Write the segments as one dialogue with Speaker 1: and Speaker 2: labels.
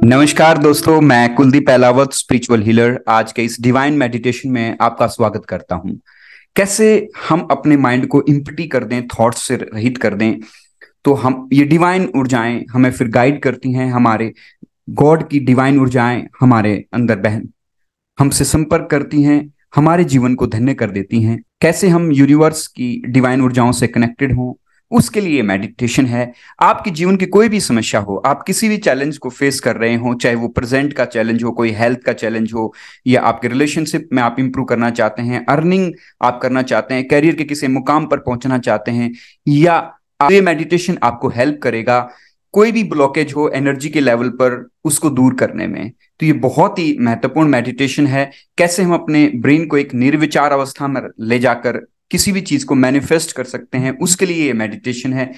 Speaker 1: नमस्कार दोस्तों, मैं कुलदीप एलावत स्पिरिचुअल हीलर आज के इस डिवाइन मेडिटेशन में आपका स्वागत करता हूं। कैसे हम अपने माइंड को इम्पटी कर दें, थॉट्स से रहित कर दें, तो हम ये डिवाइन ऊर्जाएं हमें फिर गाइड करती हैं। हमारे गॉड की डिवाइन ऊर्जाएं हमारे अंदर बहन हमसे संपर्क करती हैं, हमारे जीवन को धन्य कर देती हैं। कैसे हम यूनिवर्स की डिवाइन ऊर्जाओं से कनेक्टेड हों, उसके लिए मेडिटेशन है। आपके जीवन की कोई भी समस्या हो, आप किसी भी चैलेंज को फेस कर रहे हो, चाहे वो प्रेजेंट का चैलेंज हो, कोई हेल्थ का चैलेंज हो, या आपके रिलेशनशिप में आप इंप्रूव करना चाहते हैं, अर्निंग आप करना चाहते हैं, करियर के किसी मुकाम पर पहुंचना चाहते हैं, या ये मेडिटेशन आपको हेल्प करेगा कोई भी ब्लॉकेज हो एनर्जी के लेवल पर उसको दूर करने में। तो ये बहुत ही महत्वपूर्ण मेडिटेशन है। कैसे हम अपने ब्रेन को एक निर्विचार अवस्था में ले जाकर किसी भी चीज को मैनिफेस्ट कर सकते हैं, उसके लिए ये मेडिटेशन है।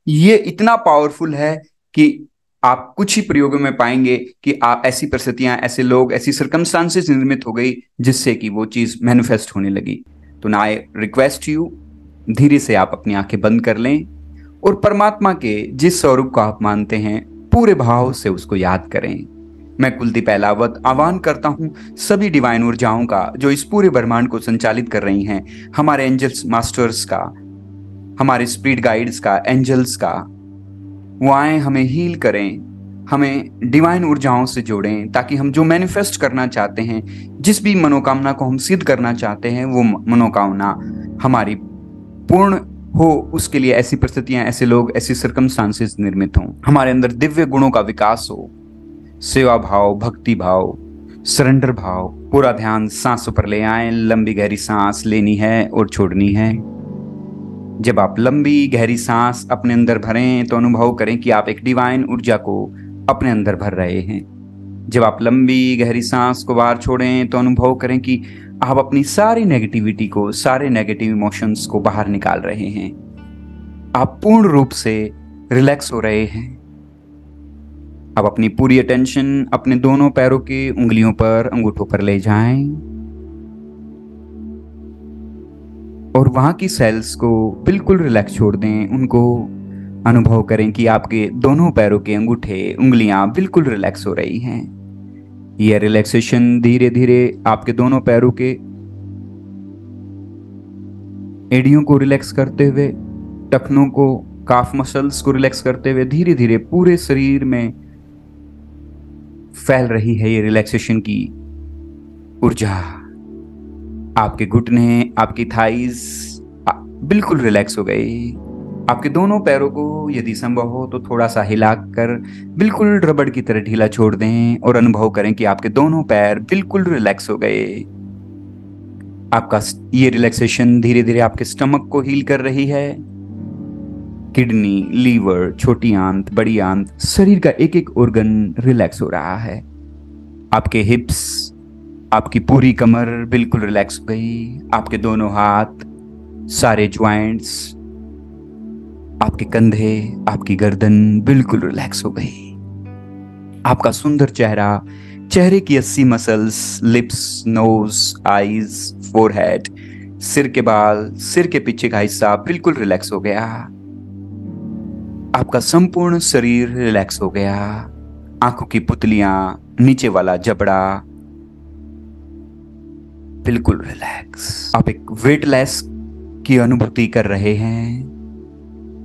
Speaker 1: ये इतना पावरफुल है कि आप कुछ ही प्रयोगों में पाएंगे कि आप ऐसी परिस्थितियां, ऐसे लोग, ऐसी सर्कमस्टांसेस निर्मित हो गई जिससे कि वो चीज मैनिफेस्ट होने लगी। तो ना, आई रिक्वेस्ट यू, धीरे से आप अपनी आंखें बंद कर लें और परमात्मा के जिस स्वरूप को आप मानते हैं पूरे भाव से उसको याद करें। मैं कुलदीप एलावत आह्वान करता हूं सभी डिवाइन ऊर्जाओं का जो इस पूरे ब्रह्मांड को संचालित कर रही हैं, हमारे एंजल्स मास्टर्स का, हमारे स्पिरिट गाइड्स का, एंजल्स का, वो आए हमें हील करें, हमें डिवाइन ऊर्जाओं से जोड़ें, ताकि हम जो मैनिफेस्ट करना चाहते हैं, जिस भी मनोकामना को हम सिद्ध करना चाहते हैं, वो मनोकामना हमारी पूर्ण हो। उसके लिए ऐसी परिस्थितियां, ऐसे लोग, ऐसी सर्कमस्टांसेस निर्मित हों, हमारे अंदर दिव्य गुणों का विकास हो, सेवा भाव, भक्ति भाव, सरेंडर भाव। पूरा ध्यान सांसों पर ले आए। लंबी गहरी सांस लेनी है और छोड़नी है। जब आप लंबी गहरी सांस अपने अंदर भरें तो अनुभव करें कि आप एक डिवाइन ऊर्जा को अपने अंदर भर रहे हैं। जब आप लंबी गहरी सांस को बाहर छोड़ें तो अनुभव करें कि आप अपनी सारी नेगेटिविटी को, सारे नेगेटिव इमोशंस को बाहर निकाल रहे हैं। आप पूर्ण रूप से रिलैक्स हो रहे हैं। अब अपनी पूरी अटेंशन अपने दोनों पैरों के उंगलियों पर, अंगूठों पर ले जाएं और वहां की सेल्स को बिल्कुल रिलैक्स छोड़ दें। उनको अनुभव करें कि आपके दोनों पैरों के अंगूठे, उंगलियां बिल्कुल रिलैक्स हो रही हैं। यह रिलैक्सेशन धीरे धीरे आपके दोनों पैरों के एड़ियों को रिलैक्स करते हुए, टखनों को, काफ मसल्स को रिलैक्स करते हुए धीरे धीरे पूरे शरीर में फैल रही है ये रिलैक्सेशन की ऊर्जा। आपके घुटने, आपकी थाइज बिल्कुल रिलैक्स हो गई। आपके दोनों पैरों को यदि संभव हो तो थोड़ा सा हिलाकर बिल्कुल रबड़ की तरह ढीला छोड़ दें और अनुभव करें कि आपके दोनों पैर बिल्कुल रिलैक्स हो गए। आपका ये रिलैक्सेशन धीरे धीरे आपके स्टमक को हील कर रही है। किडनी, लीवर, छोटी आंत, बड़ी आंत, शरीर का एक एक ऑर्गन रिलैक्स हो रहा है। आपके हिप्स, आपकी पूरी कमर बिल्कुल रिलैक्स हो गई। आपके दोनों हाथ, सारे ज्वाइंट्स, आपके कंधे, आपकी गर्दन बिल्कुल रिलैक्स हो गई। आपका सुंदर चेहरा, चेहरे की 80 muscles, lips, nose, eyes, forehead, सिर के बाल, सिर के पीछे का हिस्सा बिल्कुल रिलैक्स हो गया। आपका संपूर्ण शरीर रिलैक्स हो गया। आंखों की पुतलियां, नीचे वाला जबड़ा बिल्कुल रिलैक्स। आप एक वेटलेस की अनुभूति कर रहे हैं।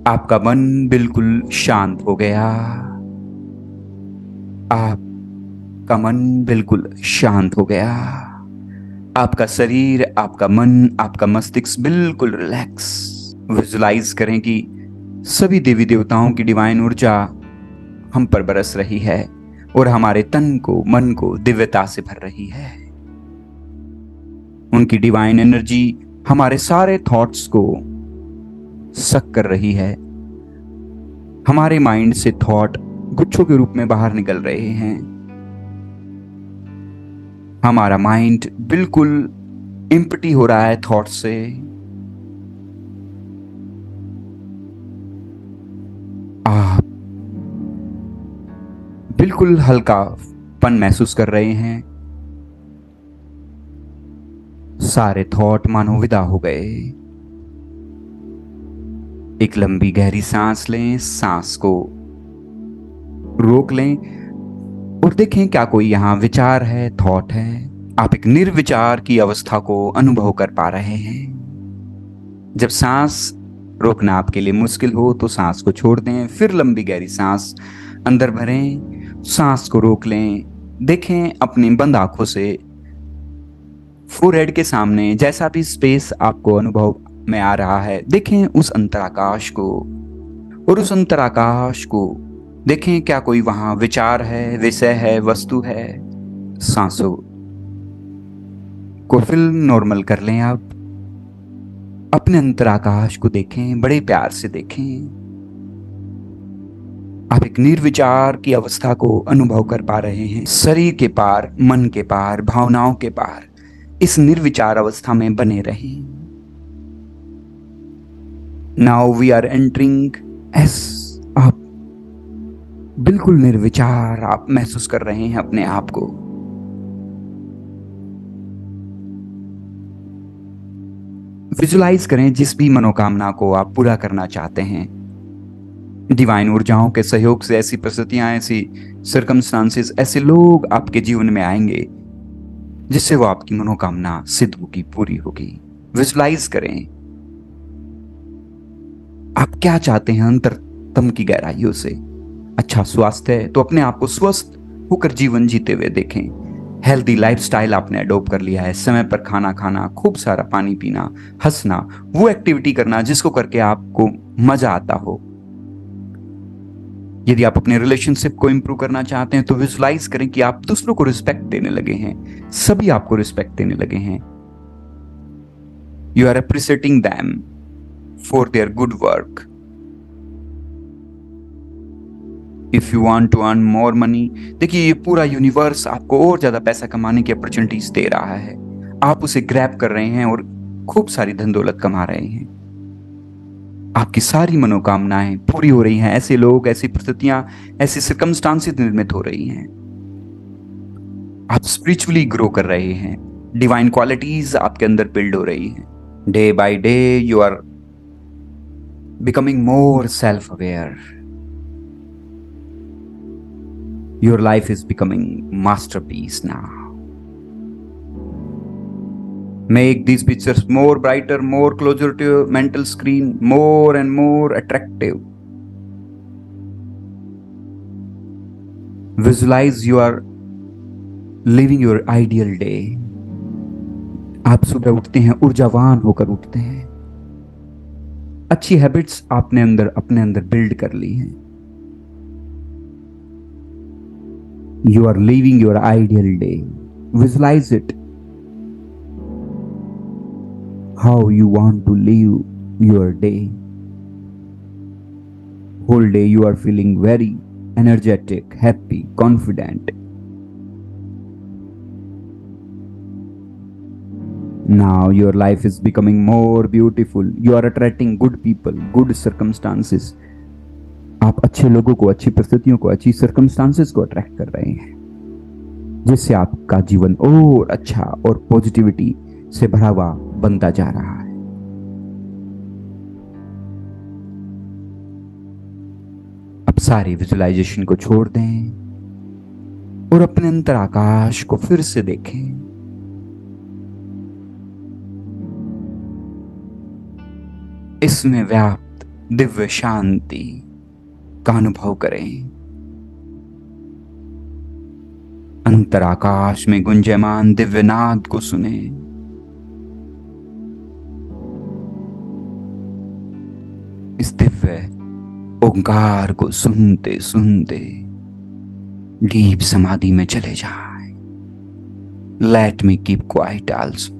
Speaker 1: आपका मन बिल्कुल शांत हो गया। आपका मन बिल्कुल शांत हो गया। आपका शरीर, आपका मन, आपका मस्तिष्क बिल्कुल रिलैक्स। विजुलाइज करें कि सभी देवी देवताओं की डिवाइन ऊर्जा हम पर बरस रही है और हमारे तन को, मन को दिव्यता से भर रही है। उनकी डिवाइन एनर्जी हमारे सारे थॉट्स को सक कर रही है। हमारे माइंड से थॉट गुच्छों के रूप में बाहर निकल रहे हैं। हमारा माइंड बिल्कुल एम्प्टी हो रहा है थॉट से। आप बिल्कुल हल्कापन महसूस कर रहे हैं। सारे थॉट मानो विदा हो गए। एक लंबी गहरी सांस लें, सांस को रोक लें और देखें क्या कोई यहाँ विचार है, थॉट है। आप एक निर्विचार की अवस्था को अनुभव कर पा रहे हैं। जब सांस रोकना आपके लिए मुश्किल हो तो सांस को छोड़ दें, फिर लंबी गहरी सांस अंदर भरें, सांस को रोक लें। देखें अपनी बंद आंखों से फोरहेड के सामने जैसा भी स्पेस आपको अनुभव में आ रहा है, देखें उस अंतराकाश को। और उस अंतराकाश को देखें क्या कोई वहां विचार है, विषय है, वस्तु है। सांसों को फिर नॉर्मल कर लें। आप अपने अंतराकाश को देखें, बड़े प्यार से देखें। आप एक निर्विचार की अवस्था को अनुभव कर पा रहे हैं, शरीर के पार, मन के पार, भावनाओं के पार। इस निर्विचार अवस्था में बने रहें। Now we are entering S. आप बिल्कुल निर्विचार आप महसूस कर रहे हैं अपने आप को। विजुलाइज करें जिस भी मनोकामना को आप पूरा करना चाहते हैं। डिवाइन ऊर्जाओं के सहयोग से ऐसी परिस्थितियां, ऐसी सर्कमस्टांसेस, ऐसे लोग आपके जीवन में आएंगे जिससे वो आपकी मनोकामना सिद्ध होगी, पूरी होगी। विजुलाइज करें आप क्या चाहते हैं अंतरतम की गहराइयों से। अच्छा स्वास्थ्य है तो अपने आप को स्वस्थ होकर जीवन जीते हुए देखें। हेल्दी लाइफस्टाइल आपने अडॉप्ट कर लिया है, समय पर खाना खाना, खूब सारा पानी पीना, हंसना, वो एक्टिविटी करना जिसको करके आपको मजा आता हो। यदि आप अपने रिलेशनशिप को इंप्रूव करना चाहते हैं तो विजुलाइज करें कि आप दूसरों को रिस्पेक्ट देने लगे हैं, सभी आपको रिस्पेक्ट देने लगे हैं। You are appreciating them for their good work. If you want to earn more money, देखिए ये पूरा यूनिवर्स आपको और ज्यादा पैसा कमाने की अपॉर्चुनिटीज दे रहा है। आप उसे ग्रैब कर रहे हैं और खूब सारी धन दौलत कमा रहे हैं। आपकी सारी मनोकामनाएं पूरी हो रही हैं। ऐसे लोग, ऐसी परिस्थितियां, ऐसी सर्कमस्टांसेस निर्मित हो रही हैं। आप स्पिरिचुअली ग्रो कर रहे हैं। डिवाइन क्वालिटीज आपके अंदर बिल्ड हो रही हैं। Day by day you are becoming more self aware. Your life is becoming masterpiece now. Make these pictures more brighter, more closer to your mental screen, more and more attractive. Visualize you are living your ideal day. आप सुबह उठते हैं, ऊर्जावान होकर उठते हैं। अच्छी habits आपने अपने अंदर बिल्ड कर ली हैं। You are living your ideal day. Visualize it. How you want to live your day. Whole day you are feeling very energetic, happy, confident. Now your life is becoming more beautiful. You are attracting good people, good circumstances. आप अच्छे लोगों को, अच्छी परिस्थितियों को, अच्छी circumstances को attract कर रहे हैं, जिससे आपका जीवन और अच्छा और पॉजिटिविटी से भरा हुआ बनता जा रहा है। अब सारी विजुलाइजेशन को छोड़ दें और अपने अंतर आकाश को फिर से देखें। इसमें व्याप्त दिव्य शांति का अनुभव करें। अंतराकाश में गुंजयमान दिव्य नाद को सुने। इस दिव्य ओंकार को सुनते सुनते डीप समाधि में चले जाएं। Let me keep quiet also.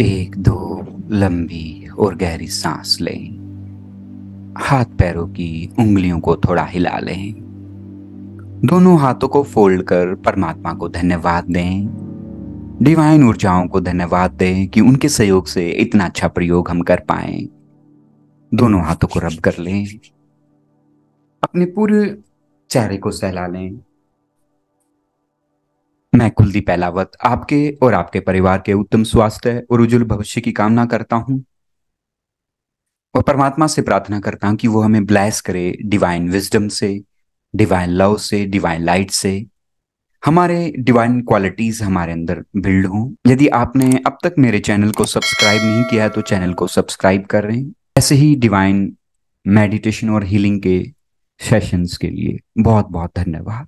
Speaker 1: एक दो लंबी और गहरी सांस लें। हाथ पैरों की उंगलियों को थोड़ा हिला लें। दोनों हाथों को फोल्ड कर परमात्मा को धन्यवाद दें। डिवाइन ऊर्जाओं को धन्यवाद दें कि उनके सहयोग से इतना अच्छा प्रयोग हम कर पाए। दोनों हाथों को रब कर लें। अपने पूरे चेहरे को सहला लें। मैं कुलदीप एलावत आपके और आपके परिवार के उत्तम स्वास्थ्य और उज्जवल भविष्य की कामना करता हूं और परमात्मा से प्रार्थना करता हूं कि वो हमें ब्लेस करे डिवाइन विजडम से, डिवाइन लव से, डिवाइन लाइट से। हमारे डिवाइन क्वालिटीज हमारे अंदर बिल्ड हों। यदि आपने अब तक मेरे चैनल को सब्सक्राइब नहीं किया है तो चैनल को सब्सक्राइब कर रहे हैं। ऐसे ही डिवाइन मेडिटेशन और हीलिंग के सेशंस के लिए बहुत बहुत धन्यवाद।